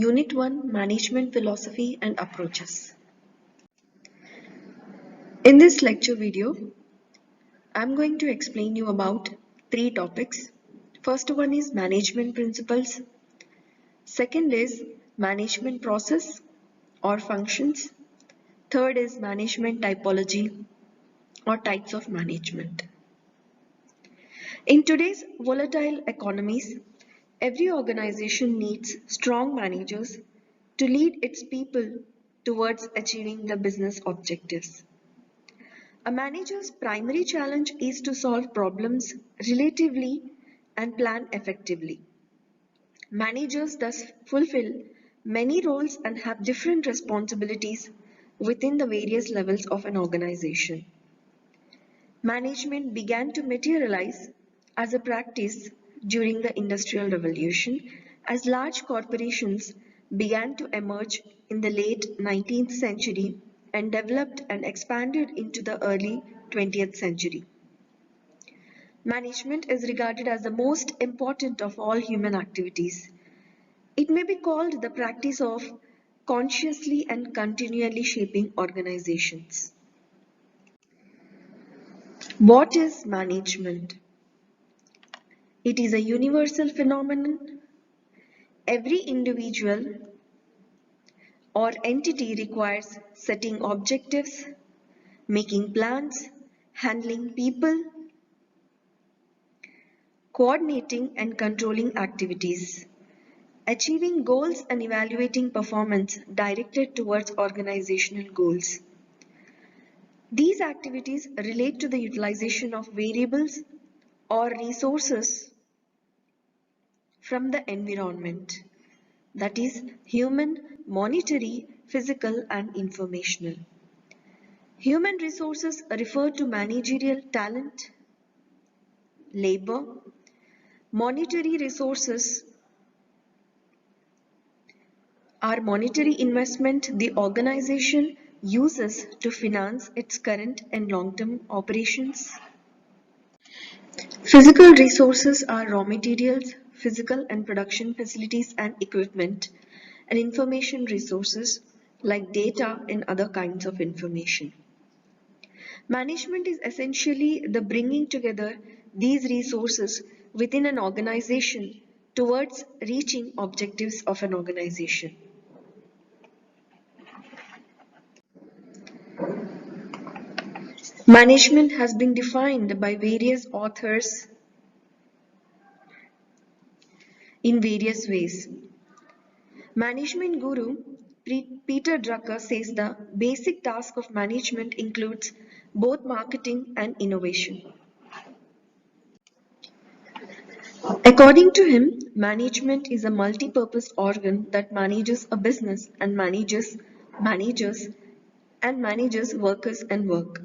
Unit 1, Management Philosophy and Approaches. In this lecture video, I'm going to explain you about three topics. First one is management principles. Second is management process or functions. Third is management typology or types of management. In today's volatile economies, every organization needs strong managers to lead its people towards achieving the business objectives. A manager's primary challenge is to solve problems relatively and plan effectively. Managers thus fulfill many roles and have different responsibilities within the various levels of an organization. Management began to materialize as a practice during the Industrial Revolution as large corporations began to emerge in the late 19th century and developed and expanded into the early 20th century. Management is regarded as the most important of all human activities. It may be called the practice of consciously and continually shaping organizations. What is management? It is a universal phenomenon. Every individual or entity requires setting objectives, making plans, handling people, coordinating and controlling activities, achieving goals and evaluating performance directed towards organizational goals. These activities relate to the utilization of variables or resources from the environment, that is human, monetary, physical and informational. Human resources refer to managerial talent, labor. Monetary resources are monetary investment the organization uses to finance its current and long-term operations. Physical resources are raw materials, physical and production facilities and equipment, and information resources like data and other kinds of information. Management is essentially the bringing together these resources within an organization towards reaching objectives of an organization. Management has been defined by various authors in various ways. Management guru Peter Drucker says the basic task of management includes both marketing and innovation. According to him, management is a multi-purpose organ that manages a business and manages workers and work.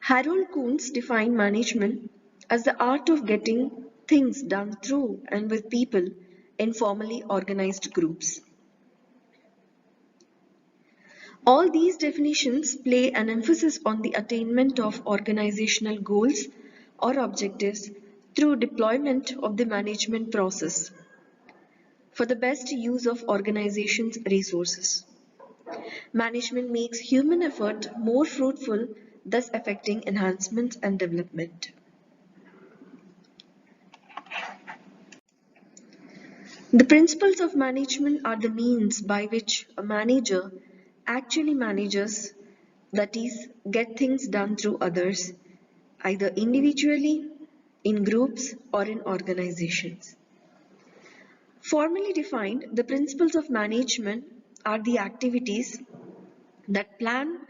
Harold Kuhns defined management as the art of getting things done through and with people in formally organized groups. All these definitions play an emphasis on the attainment of organizational goals or objectives through deployment of the management process for the best use of organization's resources. Management makes human effort more fruitful, thus affecting enhancements and development. The principles of management are the means by which a manager actually manages, that is, get things done through others, either individually, in groups, or in organizations. Formally defined, the principles of management are the activities that plan,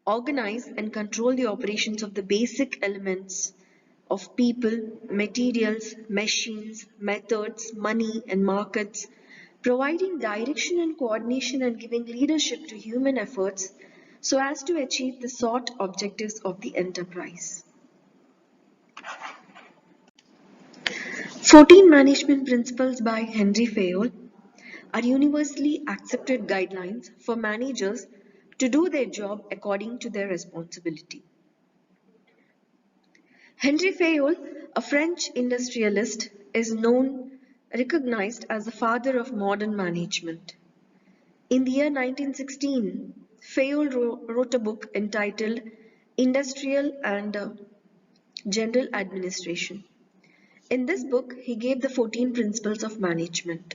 organize, and control the operations of the basic elements of people, materials, machines, methods, money, and markets, providing direction and coordination and giving leadership to human efforts so as to achieve the sought objectives of the enterprise. 14 management principles by Henry Fayol are universally accepted guidelines for managers to do their job according to their responsibility. Henry Fayol, a French industrialist, is known recognized as the father of modern management. In the year 1916, Fayol wrote a book entitled Industrial and General Administration. In this book, he gave the 14 principles of management.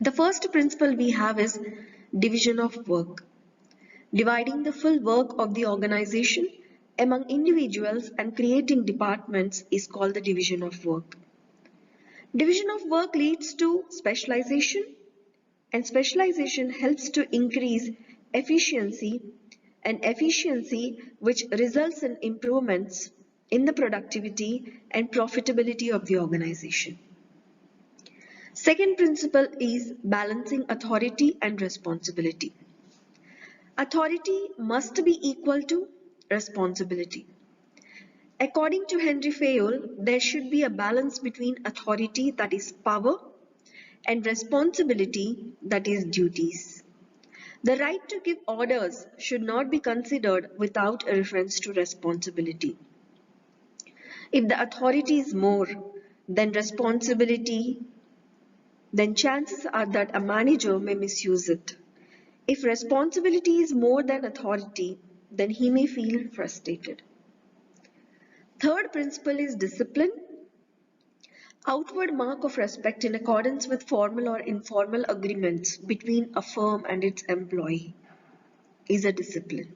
The first principle we have is division of work. Dividing the full work of the organization among individuals and creating departments is called the division of work. Division of work leads to specialization, and specialization helps to increase efficiency, and efficiency which results in improvements in the productivity and profitability of the organization. Second principle is balancing authority and responsibility. Authority must be equal to responsibility. According to Henry Fayol, there should be a balance between authority, that is power, and responsibility, that is duties. The right to give orders should not be considered without a reference to responsibility. If the authority is more than responsibility, then chances are that a manager may misuse it. If responsibility is more than authority, then he may feel frustrated. Third principle is discipline. Outward mark of respect in accordance with formal or informal agreements between a firm and its employee is a discipline.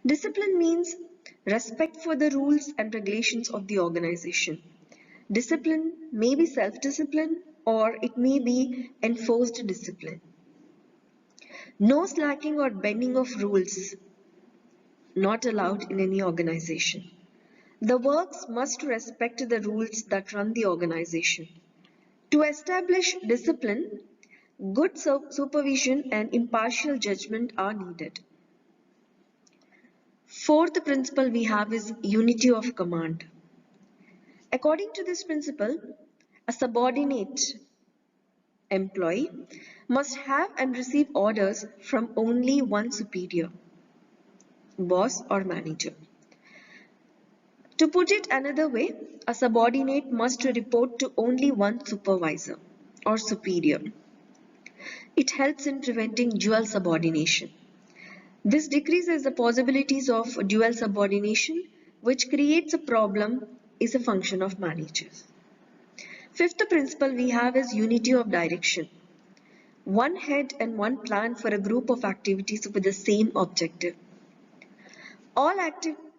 Discipline means respect for the rules and regulations of the organization. Discipline may be self-discipline or it may be enforced discipline. No slacking or bending of rules not allowed in any organization. The works must respect the rules that run the organization. To establish discipline, good supervision and impartial judgment are needed. Fourth principle we have is unity of command. According to this principle, a subordinate employee must have and receive orders from only one superior, boss or manager. To put it another way, a subordinate must report to only one supervisor or superior. It helps in preventing dual subordination. This decreases the possibilities of dual subordination, which creates a problem, is a function of managers. Fifth principle we have is unity of direction. One head and one plan for a group of activities with the same objective. All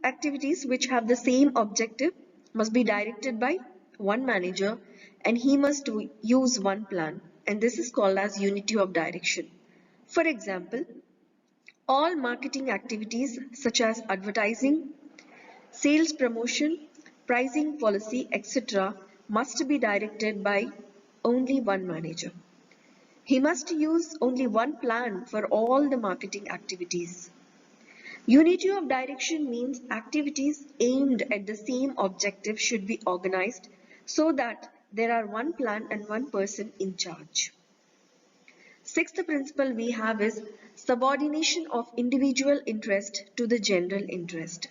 activities which have the same objective must be directed by one manager and he must use one plan, and this is called as unity of direction. For example, all marketing activities such as advertising, sales promotion, pricing policy, etc. must be directed by only one manager. He must use only one plan for all the marketing activities. Unity of direction means activities aimed at the same objective should be organized so that there are one plan and one person in charge. Sixth principle we have is subordination of individual interest to the general interest.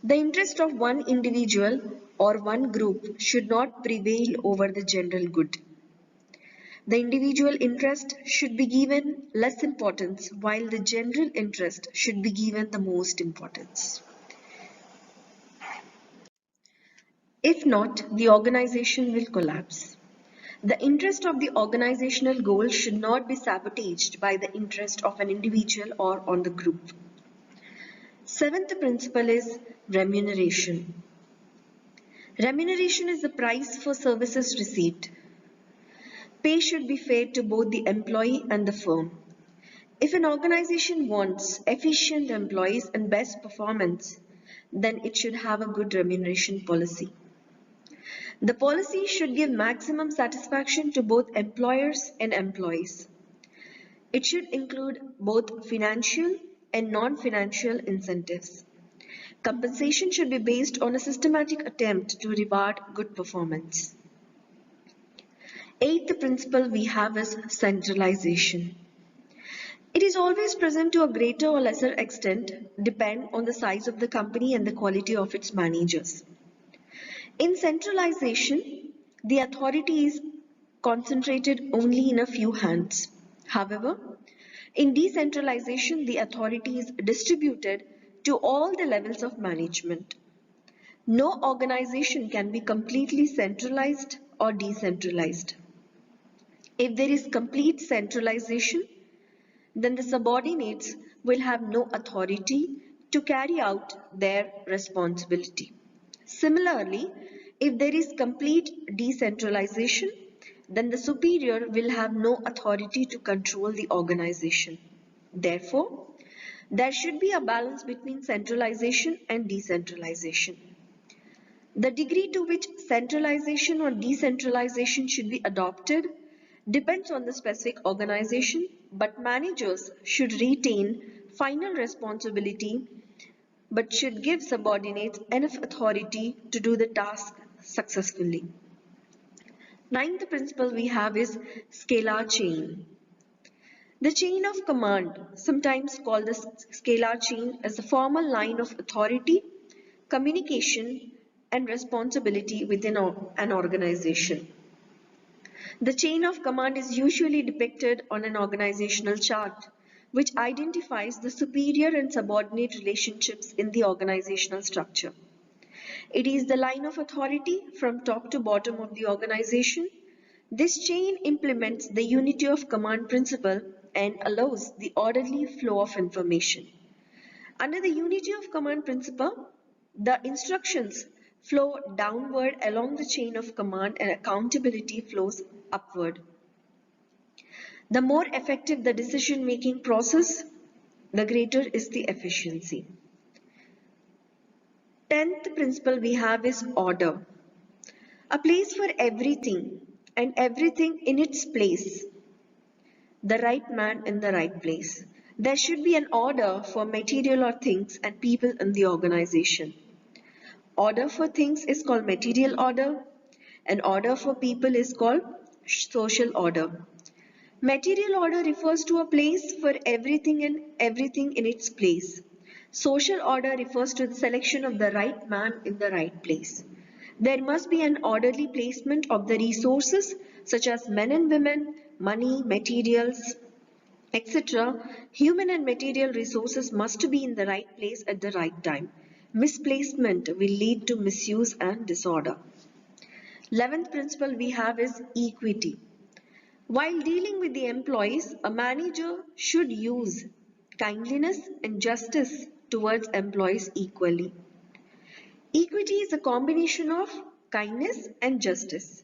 The interest of one individual or one group should not prevail over the general good. The individual interest should be given less importance while the general interest should be given the most importance. If not, the organization will collapse. The interest of the organizational goal should not be sabotaged by the interest of an individual or on the group. Seventh principle is remuneration. Remuneration is the price for services received. Pay should be fair to both the employee and the firm. If an organization wants efficient employees and best performance, then it should have a good remuneration policy. The policy should give maximum satisfaction to both employers and employees. It should include both financial and non-financial incentives. Compensation should be based on a systematic attempt to reward good performance. Eighth principle we have is centralization. It is always present to a greater or lesser extent, depend on the size of the company and the quality of its managers. In centralization, The authority is concentrated only in a few hands. However, in decentralization, the authority is distributed to all the levels of management. No organization can be completely centralized or decentralized. If there is complete centralization, then the subordinates will have no authority to carry out their responsibility. Similarly, if there is complete decentralization, then the superior will have no authority to control the organization. Therefore, there should be a balance between centralization and decentralization. The degree to which centralization or decentralization should be adopted depends on the specific organization, but managers should retain final responsibility but should give subordinates enough authority to do the task successfully. Ninth principle we have is scalar chain. The chain of command, sometimes called the scalar chain, is a formal line of authority, communication, and responsibility within an organization. The chain of command is usually depicted on an organizational chart, which identifies the superior and subordinate relationships in the organizational structure. It is the line of authority from top to bottom of the organization. This chain implements the unity of command principle and allows the orderly flow of information. Under the unity of command principle, the instructions flow downward along the chain of command and accountability flows upward. The more effective the decision-making process, the greater is the efficiency. 10th principle we have is order. A place for everything and everything in its place. The right man in the right place. There should be an order for material or things and people in the organization. Order for things is called material order, and order for people is called social order. Material order refers to a place for everything and everything in its place. Social order refers to the selection of the right man in the right place. There must be an orderly placement of the resources such as men and women, money, materials, etc. Human and material resources must be in the right place at the right time. Misplacement will lead to misuse and disorder. 11th principle we have is equity. While dealing with the employees, a manager should use kindliness and justice towards employees equally. Equity is a combination of kindness and justice.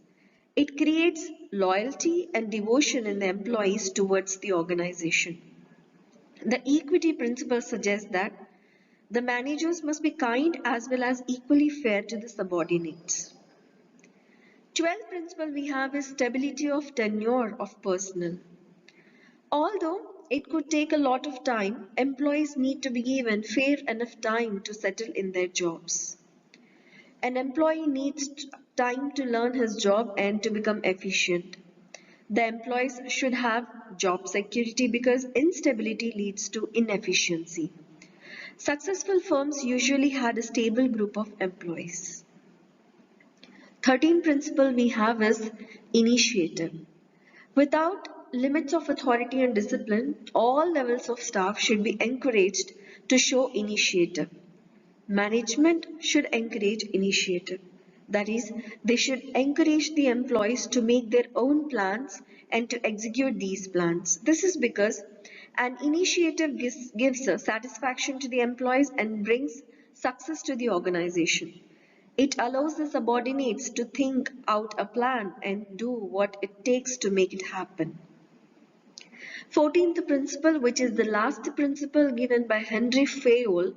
It creates loyalty and devotion in the employees towards the organization. The equity principle suggests that the managers must be kind as well as equally fair to the subordinates. 12th principle we have is stability of tenure of personnel. Although it could take a lot of time, employees need to be given fair enough time to settle in their jobs. An employee needs time to learn his job and to become efficient. The employees should have job security because instability leads to inefficiency. Successful firms usually had a stable group of employees. 13th principle we have is initiative. Without limits of authority and discipline, all levels of staff should be encouraged to show initiative. Management should encourage initiative. That is, they should encourage the employees to make their own plans and to execute these plans. This is because an initiative gives a satisfaction to the employees and brings success to the organization. It allows the subordinates to think out a plan and do what it takes to make it happen. 14th principle, which is the last principle given by Henry Fayol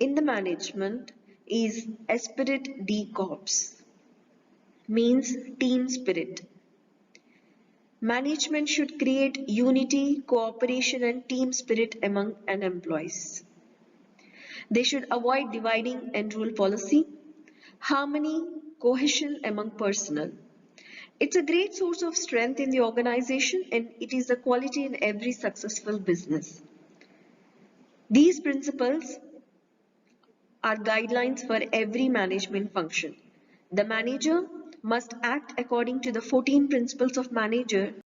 in the management, is esprit de corps, means team spirit. Management should create unity, cooperation and team spirit among an employees. They should avoid dividing and rule policy, harmony, cohesion among personnel. It's a great source of strength in the organization and it is a quality in every successful business. These principles are guidelines for every management function. The manager must act according to the 14 principles of manager